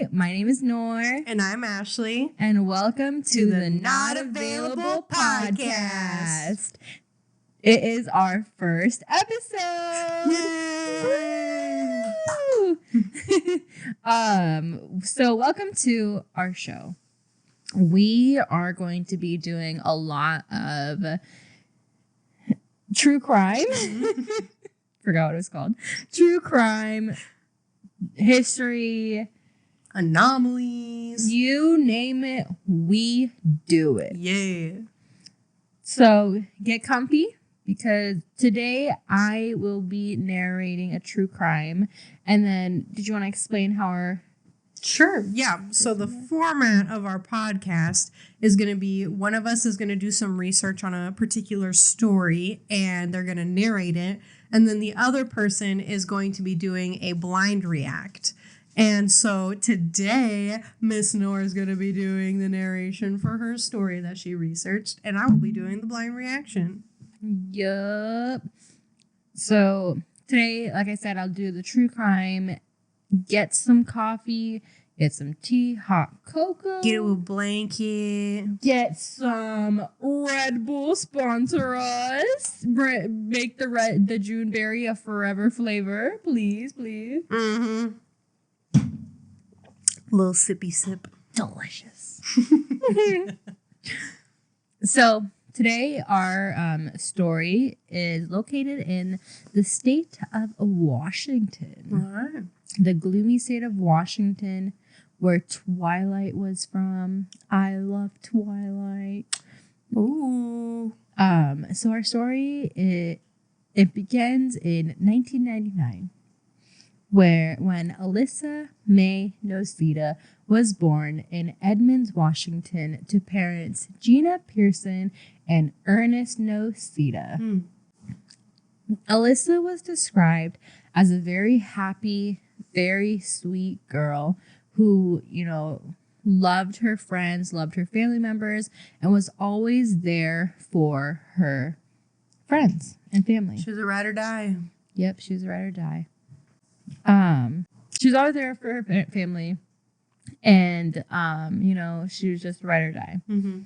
Hi, my name is Noor. And I'm Ashley. And welcome to the Not Available Podcast. It is our first episode. Woo! So welcome to our show. We are going to be doing a lot of true crime. Forgot what it was called. True crime, history, anomalies. You name it, we do it. Yeah. So get comfy because today I will be narrating a true crime. And then did you want to explain how our... Sure. Yeah. So the format of our podcast is going to be one of us is going to do some research on a particular story and they're going to narrate it. And then the other person is going to be doing a blind react. And so today, Miss Noor is going to be doing the narration for her story that she researched, and I will be doing the blind reaction. Yup. So today, like I said, I'll do the true crime, get some coffee, get some tea, hot cocoa. Get a blanket. Get some Red Bull, sponsor us. Make the Juneberry a forever flavor. Please, please. Mm-hmm. Little sippy sip. Delicious. So today our story is located in the state of Washington. All right. The gloomy state of Washington, where Twilight was from. I love Twilight. Ooh. So our story it begins in 1999, when Alyssa Mae Noceda was born in Edmonds, Washington, to parents Gina Pearson and Ernest Noceda. Alyssa was described as a very happy, very sweet girl who, loved her friends, loved her family members, and was always there for her friends and family. She was a ride or die. Yep, she was a ride or die. She was always there for her family, and, she was just ride or die. Mm-hmm.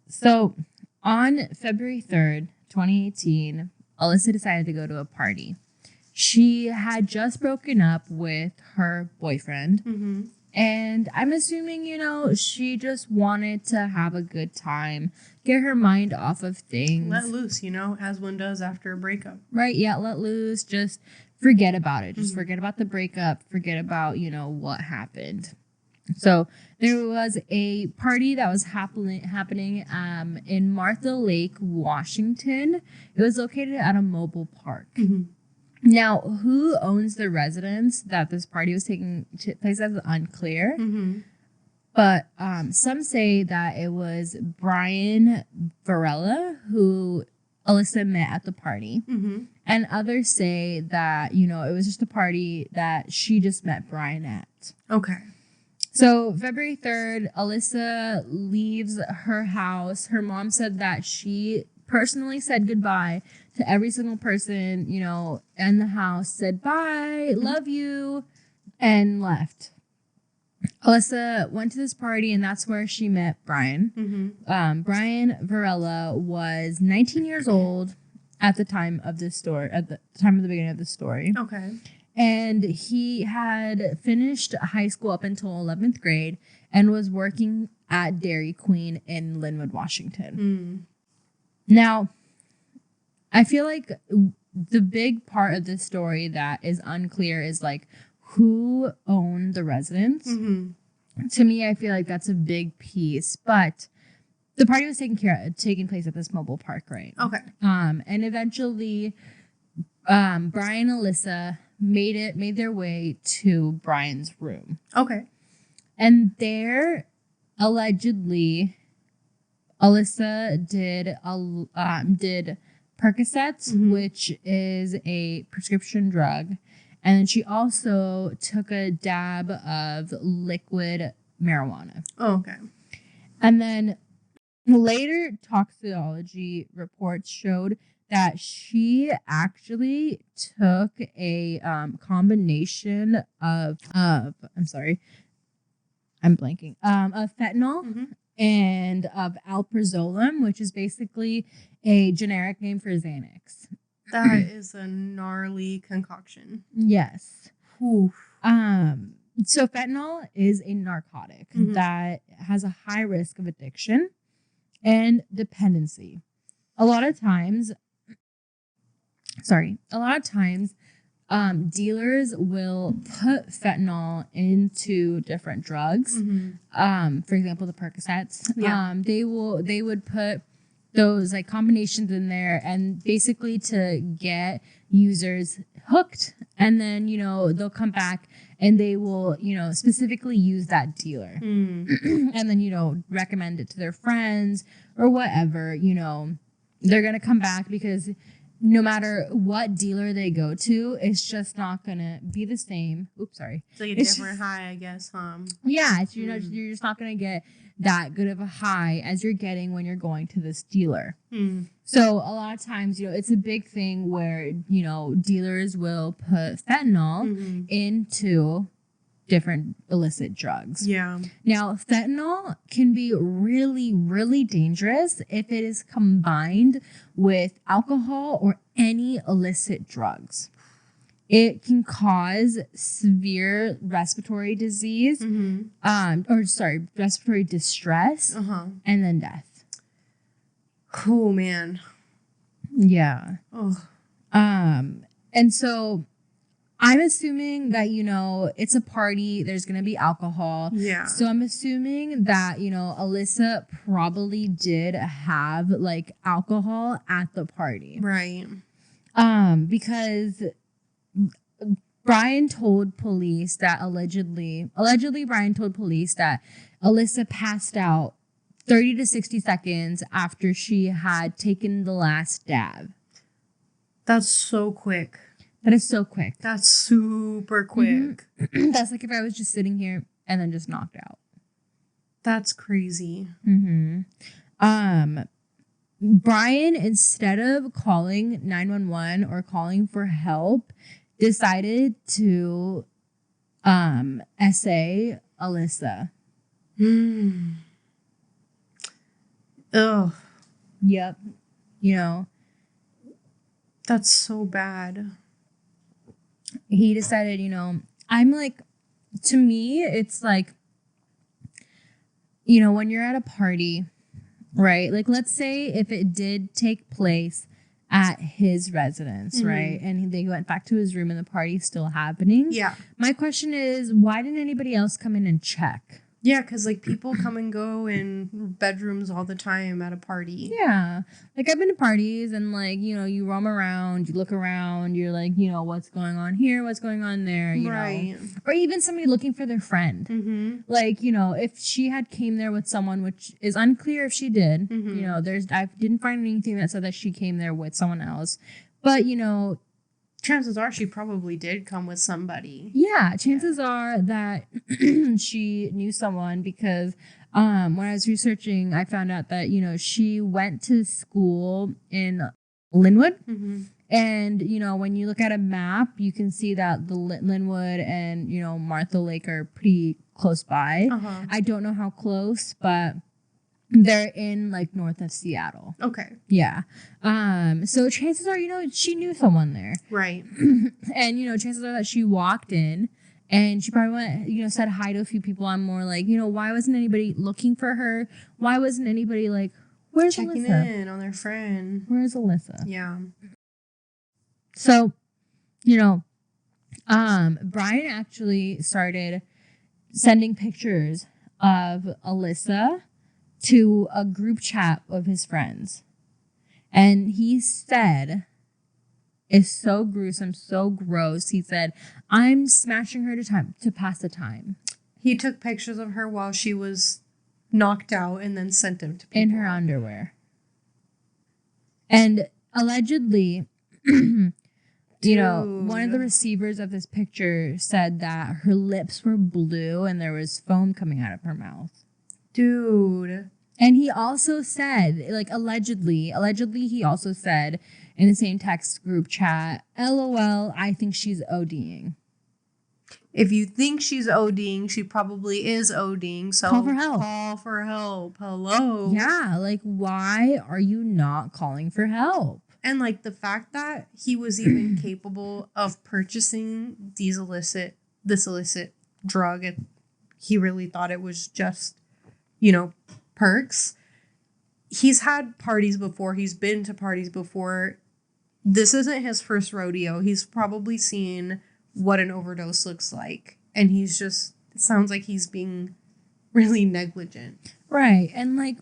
So on February 3rd, 2018, Alyssa decided to go to a party. She had just broken up with her boyfriend. Mm-hmm. And I'm assuming, she just wanted to have a good time, get her mind off of things. Let loose, as one does after a breakup. Right, yeah, let loose. Just forget about it. Just forget about the breakup. Forget about, what happened. So there was a party that was happening in Martha Lake, Washington. It was located at a mobile park. Mm-hmm. Now, who owns the residence that this party was taking place at is unclear. Mm-hmm. But some say that it was Brian Varela who Alyssa met at the party. Mm-hmm. And others say that, it was just a party that she just met Brian at. Okay. So February 3rd, Alyssa leaves her house. Her mom said that she personally said goodbye to every single person, in the house, said bye, love you, and left. Alyssa went to this party, and that's where she met Brian. Mm-hmm. Brian Varela was 19 years old at the time of this story, at the time of the beginning of the story. Okay. And he had finished high school up until 11th grade and was working at Dairy Queen in Linwood, Washington. Now, I feel like the big part of this story that is unclear is who owned the residence. Mm-hmm. To me, I feel like that's a big piece, but the party was taking place at this mobile park, right? Okay. And eventually, Brian and Alyssa made their way to Brian's room. Okay. And there, allegedly, Alyssa did Percocets, which is a prescription drug. And then she also took a dab of liquid marijuana. Oh, okay. And then later toxicology reports showed that she actually took a combination of I'm blanking. Of fentanyl and of alprazolam, which is basically a generic name for Xanax. That is a gnarly concoction. Yes. Oof. So fentanyl is a narcotic that has a high risk of addiction and dependency. A lot of times, dealers will put fentanyl into different drugs. For example, the Percocets. Yeah. They would put those like combinations in there, and basically to get users hooked, and then they'll come back and they will specifically use that dealer and then recommend it to their friends or whatever. They're gonna come back because no matter what dealer they go to, it's just not gonna be the same. Oops, sorry. It's like a different high, I guess, Yeah, it's, you're just not gonna get that good of a high as you're getting when you're going to this dealer. So a lot of times, it's a big thing where dealers will put fentanyl into different illicit drugs. Yeah. Now, fentanyl can be really, really dangerous if it is combined with alcohol or any illicit drugs. It can cause severe respiratory disease, respiratory distress, and then death. Cool, man. Yeah. Oh. And so I'm assuming that, it's a party. There's going to be alcohol. Yeah. So I'm assuming that, Alyssa probably did have like alcohol at the party. Right. Because Brian told police that allegedly Brian told police that Alyssa passed out 30 to 60 seconds after she had taken the last dab. That's so quick. That is so quick. That's super quick. That's like if I was just sitting here and then just knocked out. That's crazy. Brian, instead of calling 911 or calling for help, decided to essay Alyssa. Ugh. Yep. That's so bad. He decided, I'm like, to me, it's like, when you're at a party, right? Like, let's say if it did take place at his residence, right? And they went back to his room and the party's still happening. Yeah. My question is, why didn't anybody else come in and check? Yeah, because like people come and go in bedrooms all the time at a party. Yeah. Like I've been to parties and like, you roam around, you look around, you're like, what's going on here, what's going on there, you know. Or even somebody looking for their friend. Like, if she had came there with someone, which is unclear if she did, I didn't find anything that said that she came there with someone else. But, chances are she probably did come with somebody. Yeah, chances are that she knew someone because when I was researching, I found out that, she went to school in Linwood. And, when you look at a map, you can see that the Linwood and, Martha Lake are pretty close by. I don't know how close, but they're in like north of Seattle. Okay. Yeah. So chances are, she knew someone there. Right. And, chances are that she walked in and she probably went, said hi to a few people. I'm more like, why wasn't anybody looking for her? Why wasn't anybody like, where's checking Alyssa? in on their friend? Where's Alyssa? Yeah. So, Brian actually started sending pictures of Alyssa to a group chat of his friends. And he said, it's so gruesome, so gross. He said, I'm smashing her to pass the time. He took pictures of her while she was knocked out and then sent them to people. In her underwear. And allegedly, one of the receivers of this picture said that her lips were blue and there was foam coming out of her mouth. Dude. And he also said, like, allegedly, he also said in the same text group chat, LOL, I think she's ODing. If you think she's ODing, she probably is ODing. So Call for help. Call for help. Hello. Yeah, like, why are you not calling for help? And like the fact that he was even capable of purchasing this illicit drug, and he really thought it was just, perks. He's had parties before. He's been to parties before. This isn't his first rodeo. He's probably seen what an overdose looks like. And it sounds like he's being really negligent. Right. And like,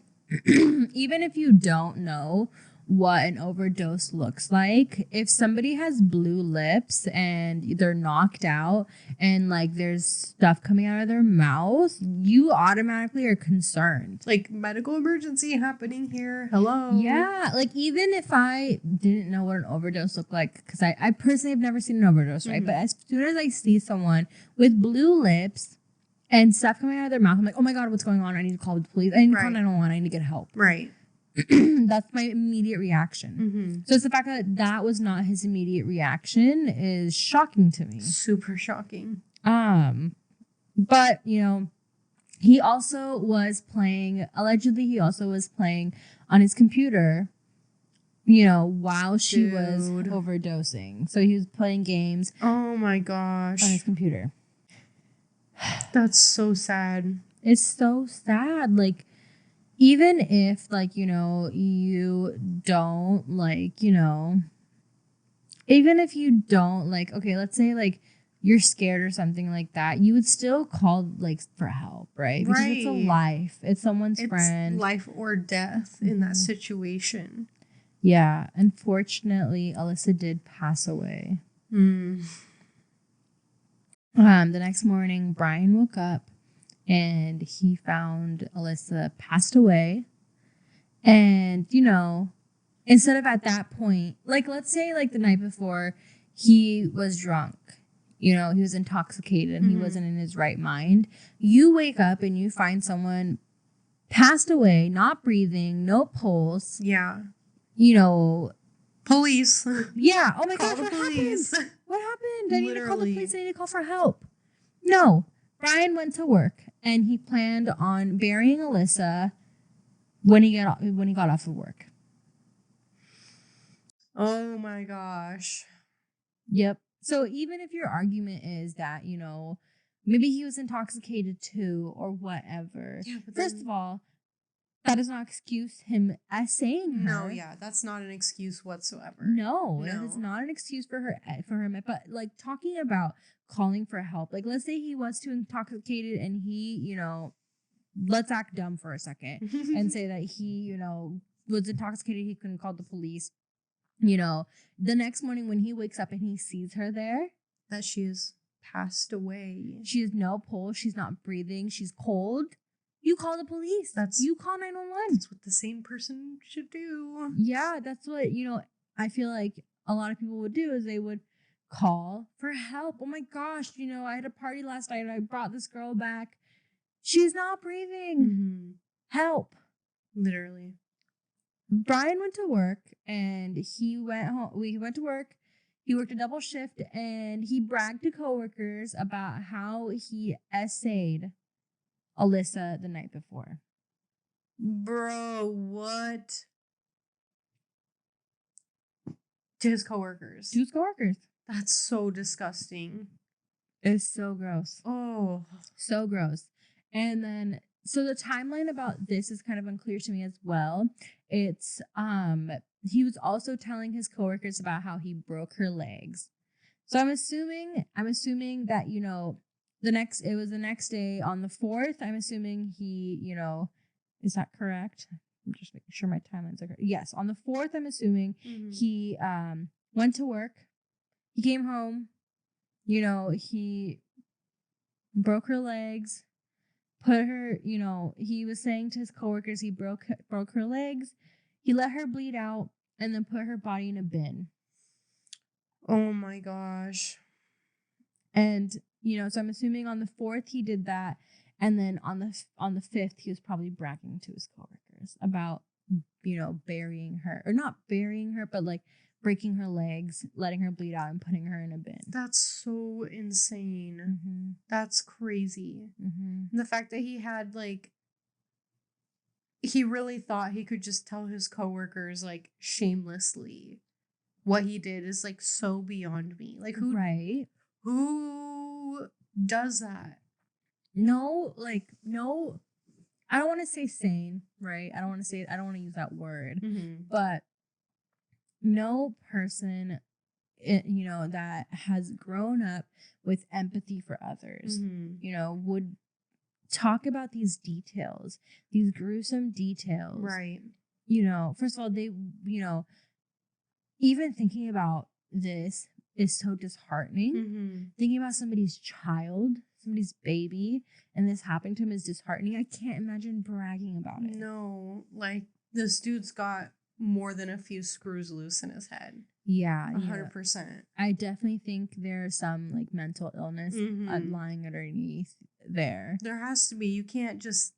even if you don't know what an overdose looks like, if somebody has blue lips and they're knocked out and like there's stuff coming out of their mouth, you automatically are concerned. Like, medical emergency happening here. Hello. Yeah. Like, even if I didn't know what an overdose looked like, because I personally have never seen an overdose, right? But as soon as I see someone with blue lips and stuff coming out of their mouth, I'm like, oh my God, what's going on? I need to call the police. I need to call 911. I need to get help. Right. That's my immediate reaction. So it's the fact that that was not his immediate reaction is shocking to me. Super shocking. But he also was playing. Allegedly, he also was playing on his computer. While she was overdosing, so he was playing games. Oh my gosh! On his computer. That's so sad. It's so sad. Like, even if, like, you don't, like, even if you don't, like, okay, let's say, like, you're scared or something like that, you would still call, like, for help, right? Because it's a life. It's someone's friend. Life or death in that situation. Yeah. Unfortunately, Alyssa did pass away. The next morning, Brian woke up and he found Alyssa passed away. And, instead of at that point, like, let's say, like, the night before, he was drunk. He was intoxicated and he wasn't in his right mind. You wake up and you find someone passed away, not breathing, no pulse. Yeah. Police. Yeah. Oh my God. What happened? What happened? I need to call the police. I need to call for help. No. Brian went to work and he planned on burying Alyssa when he got off of work. Oh my gosh. Yep. So even if your argument is that, maybe he was intoxicated too or whatever. Yeah, but first of all, that does not excuse him saying her. No, yeah, that's not an excuse whatsoever. No, that is not an excuse for him. But like talking about calling for help, like let's say he was too intoxicated and he, let's act dumb for a second and say that he, was intoxicated. He couldn't call the police. The next morning when he wakes up and he sees her there, that she is passed away. She has no pulse. She's not breathing. She's cold. You call the police. You call 911. That's what the same person should do. Yeah, that's what, I feel like a lot of people would do is they would call for help. Oh my gosh, I had a party last night and I brought this girl back. She's not breathing. Help. Literally. Brian went to work and he went home. He went to work. He worked a double shift and he bragged to coworkers about how he essayed Alyssa the night before. Bro, what? To his coworkers. To his coworkers. That's so disgusting. It's so gross. Oh. So gross. And then, so the timeline about this is kind of unclear to me as well. It's, he was also telling his coworkers about how he broke her legs. So I'm assuming that, it was the next day on the 4th. I'm assuming he, is that correct? I'm just making sure my timelines are correct. Yes, on the 4th, I'm assuming he went to work. He came home. He broke her legs, put her, he was saying to his coworkers he broke her legs. He let her bleed out and then put her body in a bin. Oh my gosh. And so I'm assuming on the 4th he did that, and then on the 5th he was probably bragging to his coworkers about burying her, or not burying her, but like breaking her legs, letting her bleed out, and putting her in a bin. That's so insane. Mm-hmm. That's crazy. Mm-hmm. The fact that he had, like, he really thought he could just tell his coworkers, like, shamelessly what he did is, like, so beyond me. Like, who does that? No, I don't want to say sane, right? I don't want to use that word, but no person, that has grown up with empathy for others, would talk about these details, these gruesome details. Right. First of all, they, even thinking about this is so disheartening. Thinking about somebody's child, somebody's baby, and this happening to him is disheartening. I can't imagine bragging about it. No, like, this dude's got more than a few screws loose in his head. Yeah. 100%. I definitely think there's some, like, mental illness lying underneath there. There has to be. You can't just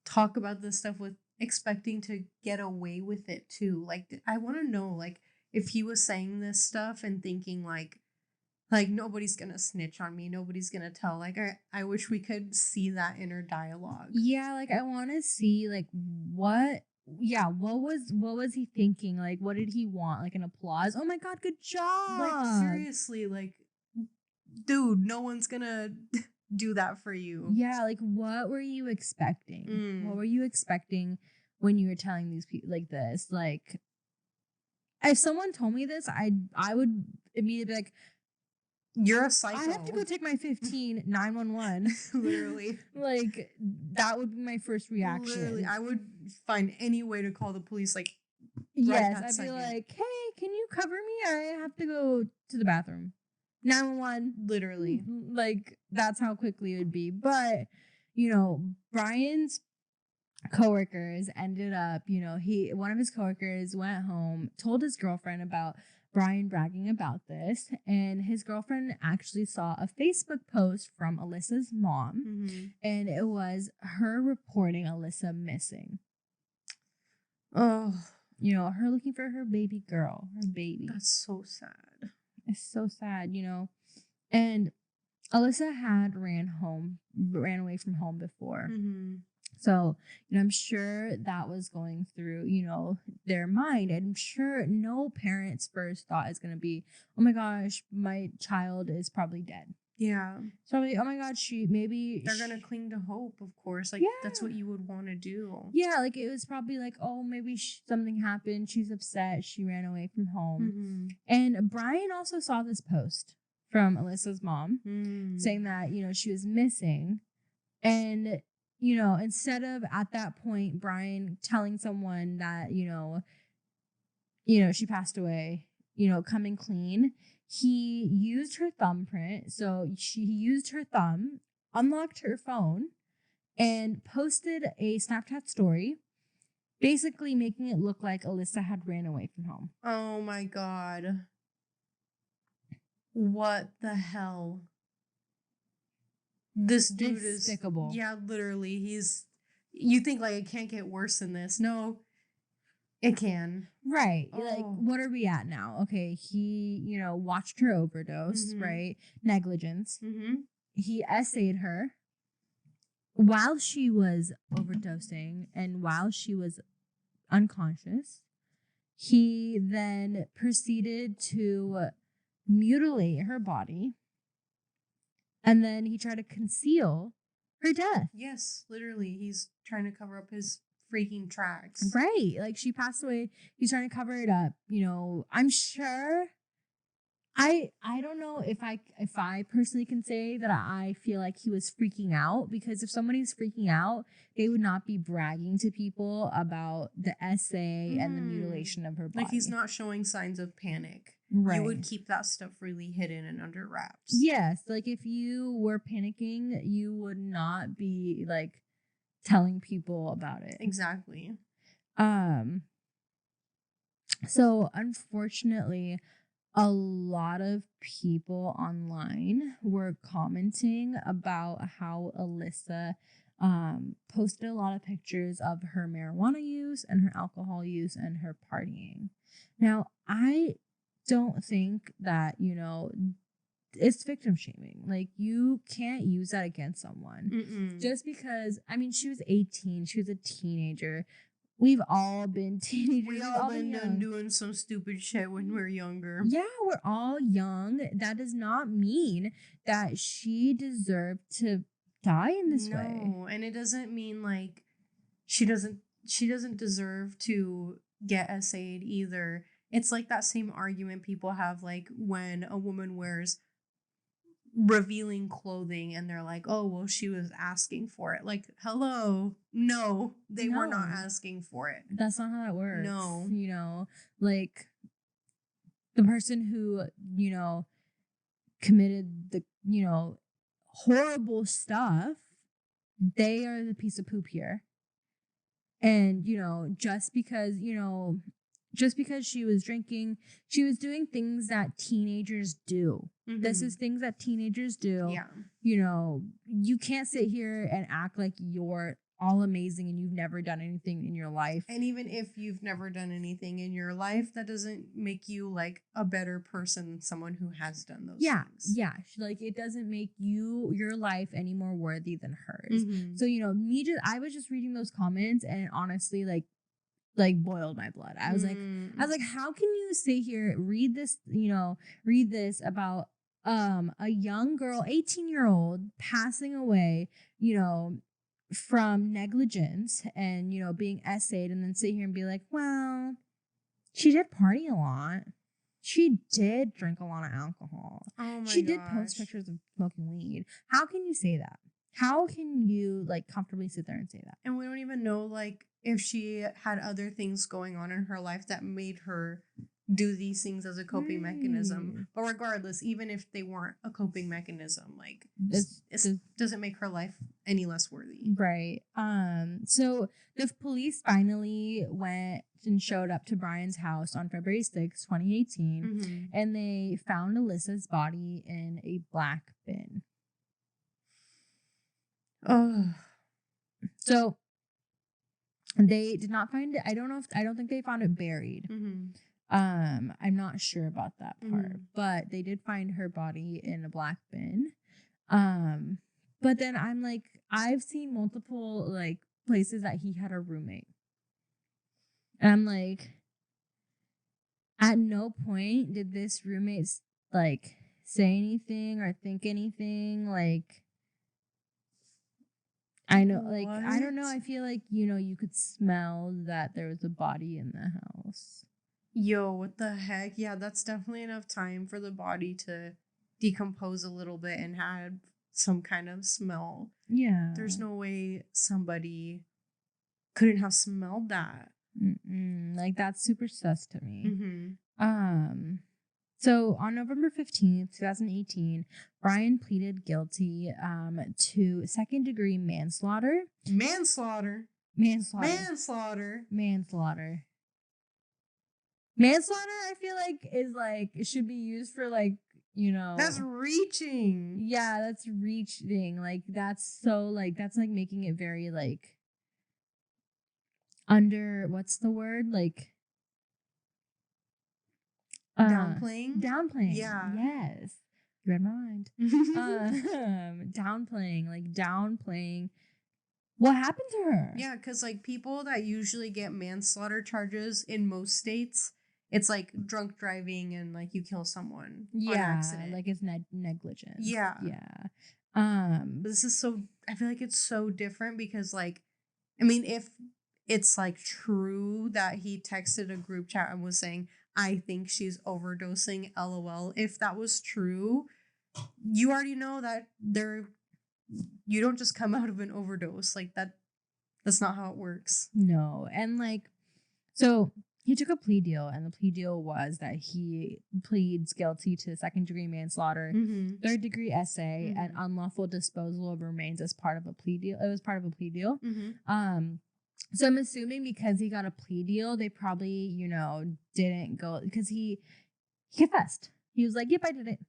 talk about this stuff with expecting to get away with it too. Like, I want to know, like, if he was saying this stuff and thinking like nobody's gonna snitch on me, nobody's gonna tell. Like, I wish we could see that inner dialogue. Yeah, like, I want to see, like, what was he thinking? Like, what did he want? Like, an applause? Oh my God, good job! Like, seriously, like, dude, no one's gonna do that for you. Yeah, like, what were you expecting? What were you expecting when you were telling these people like this? Like, if someone told me this, I would immediately be like, you're a psycho. I have to go take my 911. Literally. Like, that would be my first reaction. Literally, I would find any way to call the police, like, yes, I'd be like, hey, can you cover me? I have to go to the bathroom. 911. Literally. Like, that's how quickly it would be. But, Brian's coworkers ended up, one of his coworkers went home, told his girlfriend about Brian bragging about this, and his girlfriend actually saw a Facebook post from Alyssa's mom, and it was her reporting Alyssa missing. Oh, her looking for her baby girl, her baby. That's so sad. It's so sad, and Alyssa had ran away from home before. So, I'm sure that was going through, their mind. And I'm sure no parent's first thought is going to be, oh my gosh, my child is probably dead. Yeah. So, oh my God, they're going to cling to hope, of course. Like, that's what you would want to do. Yeah, like, it was probably like, oh, maybe something happened. She's upset. She ran away from home. And Brian also saw this post from Alyssa's mom saying that, she was missing. And instead of at that point, Brian telling someone that, she passed away, coming clean, he used her thumbprint. So he used her thumb, unlocked her phone, and posted a Snapchat story, basically making it look like Alyssa had ran away from home. Oh my God. What the hell? This dude is despicable. Yeah, literally. You think, like, it can't get worse than this. No, it can. Right. Like, what are we at now? Okay, he, watched her overdose, right? Negligence. He essayed her while she was overdosing and while she was unconscious. He then proceeded to mutilate her body. And then he tried to conceal her death. Yes, literally. He's trying to cover up his freaking tracks. Right. Like, she passed away. He's trying to cover it up. I'm sure. I don't know if I personally can say that I feel like he was freaking out, because if somebody's freaking out, they would not be bragging to people about the essay and the mutilation of her body. Like, he's not showing signs of panic. Right. You would keep that stuff really hidden and under wraps. Yes. Like, if you were panicking, you would not be, like, telling people about it. Exactly. So, unfortunately, a lot of people online were commenting about how Alyssa posted a lot of pictures of her marijuana use and her alcohol use and her partying. Now, I don't think that, it's victim shaming. Like, you can't use that against someone. Just because, I mean, she was 18, she was a teenager. We've all been teenagers. We've all been done doing some stupid shit when we're younger. Yeah, we're all young. That does not mean that she deserved to die in this way. No, and it doesn't mean like she doesn't deserve to get essayed either. It's like that same argument people have like when a woman wears revealing clothing and they're like, oh, well, she was asking for it. Like, hello, no, they were not asking for it. That's not how that works. No. Like the person who, committed the, horrible stuff, they are the piece of poop here. And, just because she was drinking, she was doing things that teenagers do. This is things that teenagers do. Yeah. You can't sit here and act like you're all amazing and you've never done anything in your life. And even if you've never done anything in your life, that doesn't make you like a better person than someone who has done those things. Yeah. Like, it doesn't make your life any more worthy than hers. So, I was just reading those comments and it honestly like boiled my blood. I was like, how can you sit here, read this about a young girl, 18-year-old passing away, from negligence and, being essayed, and then sit here and be like, well, she did party a lot. She did drink a lot of alcohol. Oh my She did post pictures of smoking weed. How can you say that? How can you comfortably sit there and say that? And we don't even know if she had other things going on in her life that made her do these things as a coping mechanism. But regardless, even if they weren't a coping mechanism, it doesn't make her life any less worthy. Right. So the police finally went and showed up to Brian's house on February 6, 2018, and they found Alyssa's body in a black bin. Oh. So they did not find it. I don't think they found it buried. I'm not sure about that part, but they did find her body in a black bin. But then I'm like, I've seen multiple places that he had a roommate. And I'm like, at no point did this roommate say anything or think anything. I know, I don't know. I feel like, you could smell that there was a body in the house. Yo, what the heck? Yeah, that's definitely enough time for the body to decompose a little bit and have some kind of smell. Yeah. There's no way somebody couldn't have smelled that. That's super sus to me. So on November 15th, 2018, Brian pleaded guilty to second-degree manslaughter. Manslaughter. Manslaughter, I feel like, is it should be used for That's reaching. Yeah, that's reaching. That's so that's making it very under, what's the word? Downplaying? Yeah. Yes. You read my mind. Downplaying what happened to her. Yeah, because people that usually get manslaughter charges in most states, it's drunk driving and you kill someone on accident. It's negligence. Yeah. But this is I feel like it's so different because if it's true that he texted a group chat and was saying, I think she's overdosing, LOL. If that was true, you already know that you don't just come out of an overdose. That's not how it works. No. And so he took a plea deal, and the plea deal was that he pleads guilty to second-degree manslaughter, third-degree essay, and unlawful disposal of remains as part of a plea deal. It was part of a plea deal. So I'm assuming because he got a plea deal, they probably, didn't go, because he confessed. He was like, yep, I did it.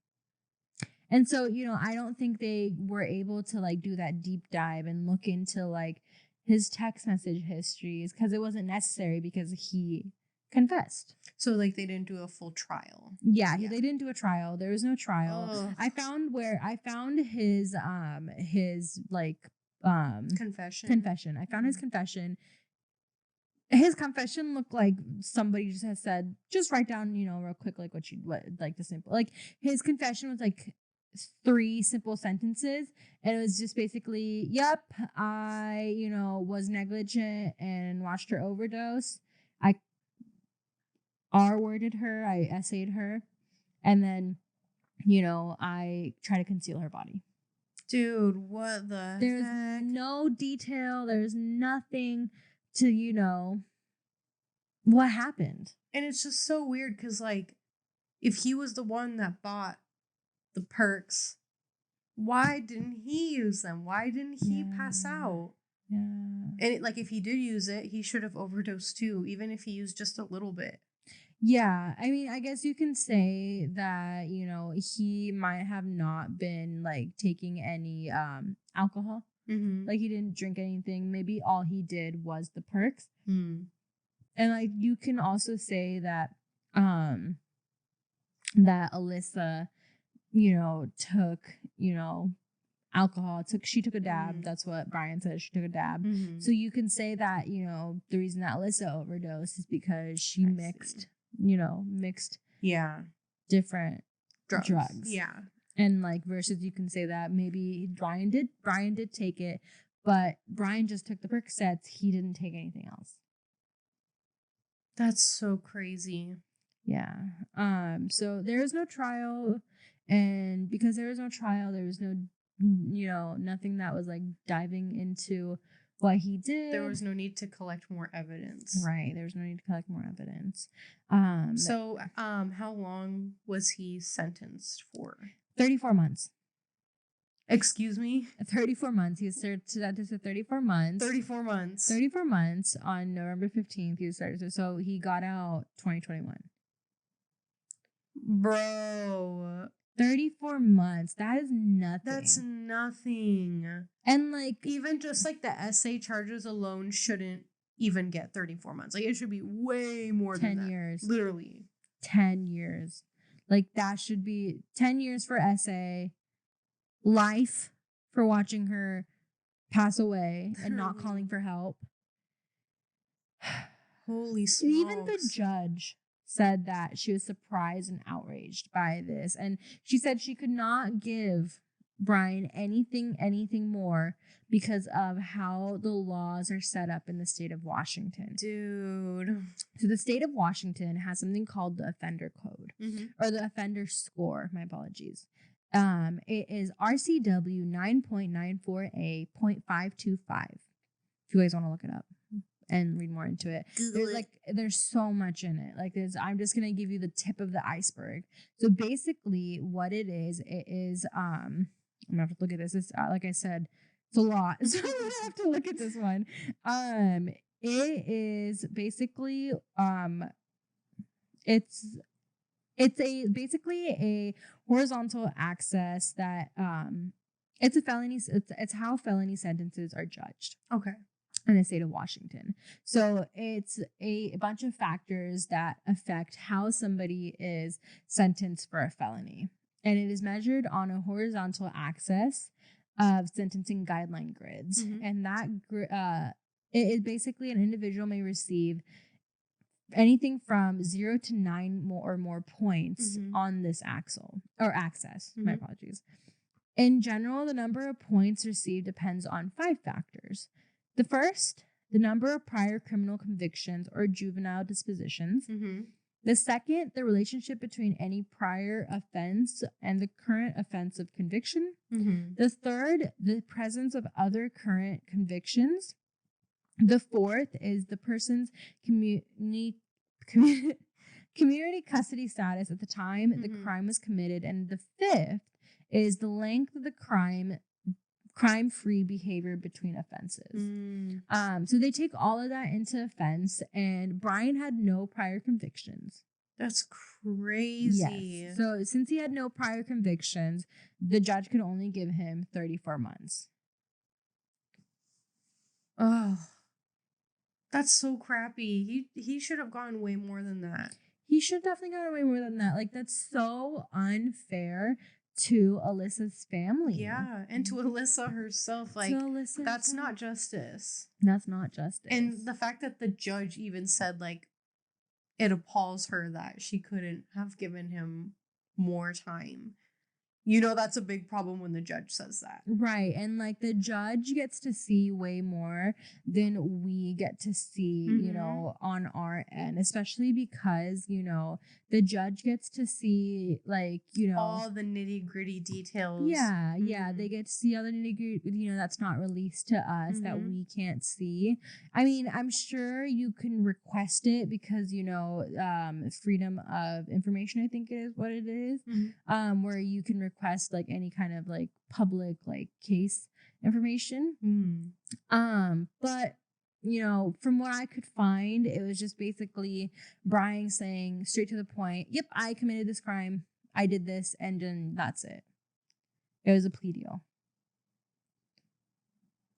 And so, you know, I don't think they were able to like do that deep dive and look into like his text message histories because it wasn't necessary because he confessed. So like they didn't do a full trial. Yeah, they didn't do a trial. There was no trial. Ugh. I found his like confession. I found his confession. His confession looked like somebody just has said, just write down, you know, real quick, like what like the simple, like his confession was like 3 simple sentences. And it was just basically, yep, I, you know, was negligent and watched her overdose. I R-worded her, I essayed her. And then, you know, I try to conceal her body. Dude, what the There's heck? no detail. There's nothing to, you know, what happened. And it's just so weird because, like, if he was the one that bought the perks, why didn't he use them? Why didn't he pass out? Yeah. And like, if he did use it, he should have overdosed too, even if he used just a little bit. Yeah, I mean, I guess you can say that, you know, he might have not been like taking any alcohol. Mm-hmm. Like he didn't drink anything. Maybe all he did was the perks. Mm. And like you can also say that that Alyssa, you know, took, you know, alcohol. She took a dab. Mm. That's what Brian said. She took a dab. Mm-hmm. So you can say that, you know, the reason that Alyssa overdosed is because she mixed different drugs. Yeah. And like versus you can say that maybe Brian did take it, but Brian just took the Percocets. He didn't take anything else. That's so crazy. Yeah. So there is no trial, and because there was no trial, there was no, you know, nothing that was like diving into what he did. There was no need to collect more evidence. Right. There was no need to collect more evidence. So how long was he sentenced for? 34 months. Excuse me? 34 months. He was sentenced to 34 months. 34 months. 34 months on November 15th. He was started. So he got out 2021. Bro. 34 months. That is nothing. That's nothing. And like even just like the essay charges alone shouldn't even get 34 months. Like it should be way more than 10 years. Literally. 10 years. Like that should be 10 years for essay, life for watching her pass away and not calling for help. Holy smokes. Even the judge said that she was surprised and outraged by this. And she said she could not give Brian anything more because of how the laws are set up in the state of Washington. Dude. So the state of Washington has something called the offender code, or the offender score. My apologies. It is RCW 9.94A.525. If you guys want to look it up and read more into it. There's so much in it. I'm just gonna give you the tip of the iceberg. So basically what it is I'm gonna have to look at this. It's like I said, it's a lot. So I'm gonna have to look at this one. It is basically it's basically a horizontal access that it's a felony. It's how felony sentences are judged. Okay. In the state of Washington. So it's a bunch of factors that affect how somebody is sentenced for a felony. And it is measured on a horizontal axis of sentencing guideline grids. And that it is basically an individual may receive anything from 0 to 9 more points on this axis. My apologies. In general, the number of points received depends on 5 factors. The first, the number of prior criminal convictions or juvenile dispositions. The second, the relationship between any prior offense and the current offense of conviction. The third, the presence of other current convictions. The fourth is the person's community custody status at the time the crime was committed. And the fifth is the length of the crime-free behavior between offenses. So they take all of that into offense, and Brian had no prior convictions. That's crazy. Yes. So since he had no prior convictions, the judge could only give him 34 months. Oh, that's so crappy. He should have gotten way more than that. He should definitely got away more than that. Like, that's so unfair to Alyssa's family. Yeah, and to Alyssa herself. Like, that's not justice. That's not justice. And the fact that the judge even said, like, it appalls her that she couldn't have given him more time. You know, that's a big problem when the judge says that. Right. And like the judge gets to see way more than we get to see, you know, on our end, especially because, you know, the judge gets to see like, you know, all the nitty gritty details. Yeah. Yeah. They get to see all the nitty gritty, you know, that's not released to us that we can't see. I mean, I'm sure you can request it because, you know, freedom of information, I think is what it is, where you can request like any kind of like public like case information. But you know, from what I could find, it was just basically Brian saying straight to the point, yep, I committed this crime, I did this, and then that's it. It was a plea deal.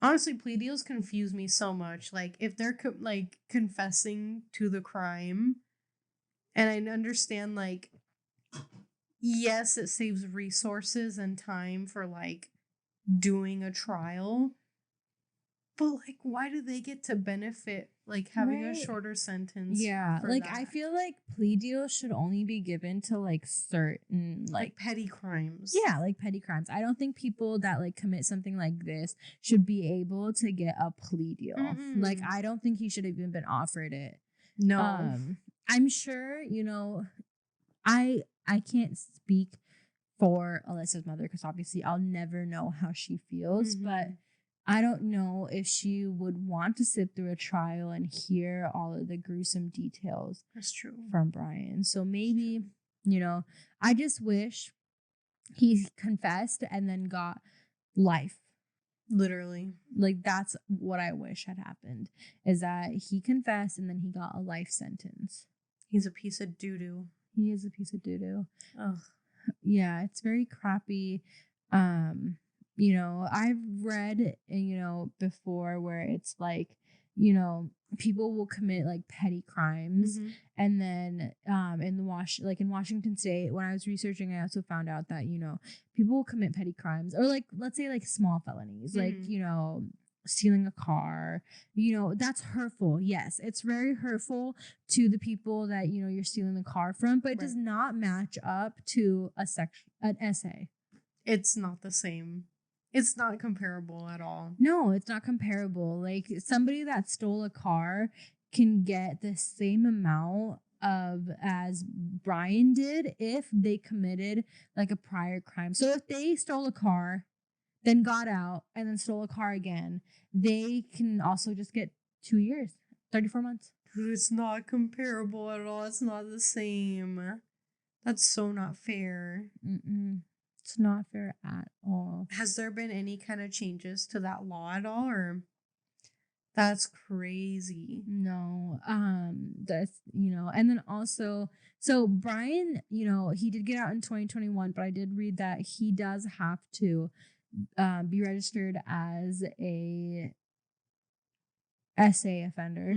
Honestly, plea deals confuse me so much. Like, if they're like confessing to the crime, and I understand like, yes, it saves resources and time for like doing a trial, but like, why do they get to benefit like having a shorter sentence? Yeah, like that? I feel like plea deals should only be given to like certain like petty crimes. Yeah, like petty crimes. I don't think people that like commit something like this should be able to get a plea deal. Like, I don't think he should have even been offered it. No. I'm sure, you know, I can't speak for Alyssa's mother because obviously I'll never know how she feels, but I don't know if she would want to sit through a trial and hear all of the gruesome details. That's true. From Brian. So maybe, you know, I just wish he confessed and then got life. Literally. Like, that's what I wish had happened, is that he confessed and then he got a life sentence. He's a piece of doo-doo. He is a piece of doo-doo. Ugh. Yeah, it's very crappy. You know, I've read, you know, before where it's like, you know, people will commit like petty crimes, and then in Washington State, when I was researching, I also found out that, you know, people will commit petty crimes, or like, let's say like small felonies, like, you know, stealing a car, you know, that's hurtful. Yes, it's very hurtful to the people that, you know, you're stealing the car from, but it does not match up to an essay. It's not the same. It's not comparable at all. No, it's not comparable. Like, somebody that stole a car can get the same amount of as Brian did if they committed like a prior crime. So if they stole a car, then got out and then stole a car again, they can also just get 2 years, 34 months. Dude, it's not comparable at all. It's not the same. That's so not fair. It's not fair at all. Has there been any kind of changes to that law at all, or? That's crazy. No, that's, you know, and then also, so Brian, you know, he did get out in 2021, but I did read that he does have to be registered as a SA offender.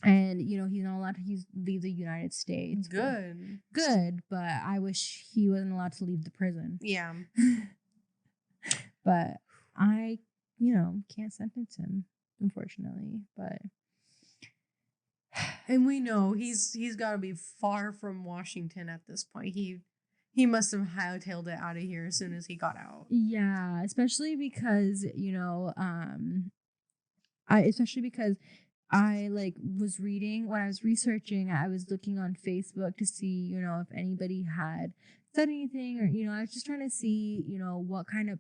And, you know, he's not allowed to leave the United States. Good, but I wish he wasn't allowed to leave the prison. Yeah. But I, you know, can't sentence him, unfortunately. But and we know he's got to be far from Washington at this point. He must have hightailed it out of here as soon as he got out. Yeah, especially because, you know, I like was reading when I was researching, I was looking on Facebook to see, you know, if anybody had said anything, or, you know, I was just trying to see, you know, what kind of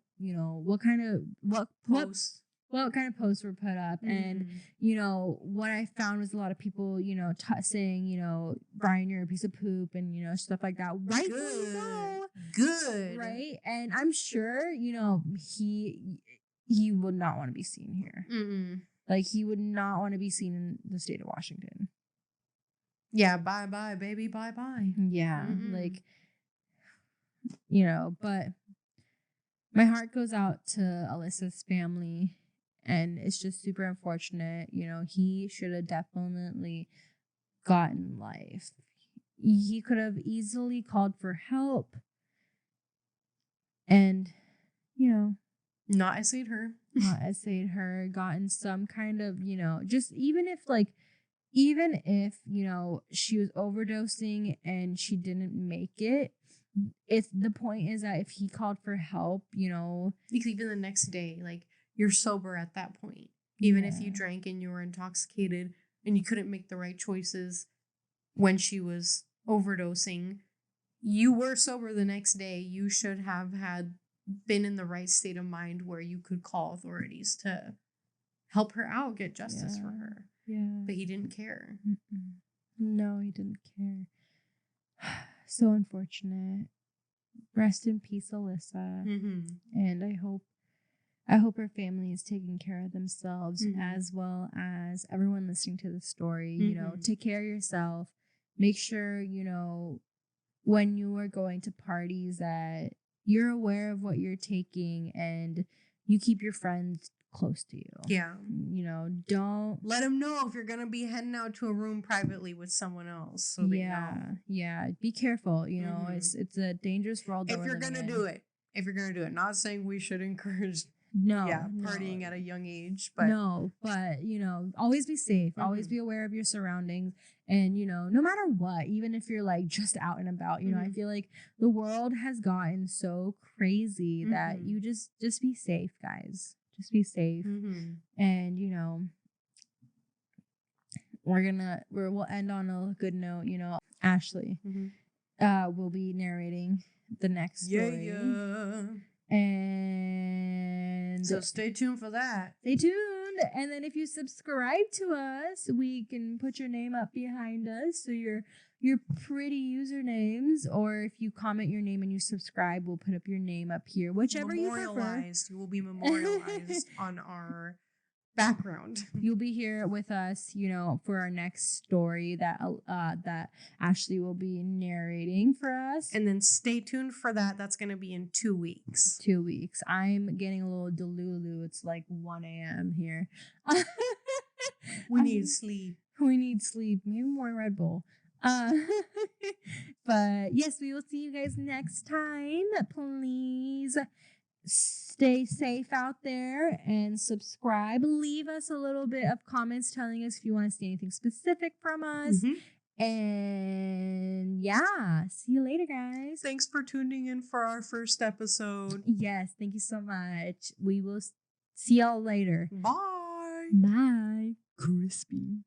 posts were put up. And, you know, what I found was a lot of people, you know, saying, you know, Brian, you're a piece of poop, and, you know, stuff like that. Good. Right. And I'm sure, you know, he would not want to be seen here. Like, he would not want to be seen in the state of Washington. Yeah, bye-bye, baby, bye-bye. Yeah, Mm-mm. like, but my heart goes out to Alyssa's family, and it's just super unfortunate. He should have definitely gotten life. He could have easily called for help and, Not essayed her. not essayed her, gotten some kind of, just even if, she was overdosing and she didn't make it, if the point is that if he called for help, Because even the next day, like, you're sober at that point. Even if you Yeah. drank and you were intoxicated and you couldn't make the right choices when she was overdosing, you were sober the next day. You should have been in the right state of mind where you could call authorities to help her out, get justice for her. Yeah. But he didn't care. Mm-mm. No, he didn't care. So unfortunate. Rest in peace, Alyssa. Mm-hmm. And I hope her family is taking care of themselves, Mhm. as well as everyone listening to the story. Mhm. Take care of yourself. Make sure, when you are going to parties that you're aware of what you're taking and you keep your friends close to you. Yeah. Don't Let them know if you're going to be heading out to a room privately with someone else so they know. Yeah. Be careful. Mhm. It's a dangerous world. If you're going to do it. If you're going to do it. Not saying we should encourage partying at a young age, but always be safe. Always be aware of your surroundings, and no matter what, even if you're like just out and about, I feel like the world has gotten so crazy that you just be safe, guys. Just be safe. And we'll end on a good note. Ashley will be narrating the next story. And so stay tuned for that. Stay tuned. And then if you subscribe to us, we can put your name up behind us. So your pretty usernames, or if you comment your name and you subscribe, we'll put up your name up here. Whichever you prefer. You will be memorialized on our background. You'll be here with us, for our next story that Ashley will be narrating for us. And then stay tuned for that. That's going to be in 2 weeks. 2 weeks. I'm getting a little delulu. It's like 1 a.m. here. We need sleep. We need sleep. Maybe more Red Bull. But yes, we will see you guys next time. Please stay safe out there and subscribe. Leave us a little bit of comments telling us if you want to see anything specific from us. And see you later, guys. Thanks for tuning in for our first episode. Yes, thank you so much. We will see y'all later. Bye. Bye. Crispy.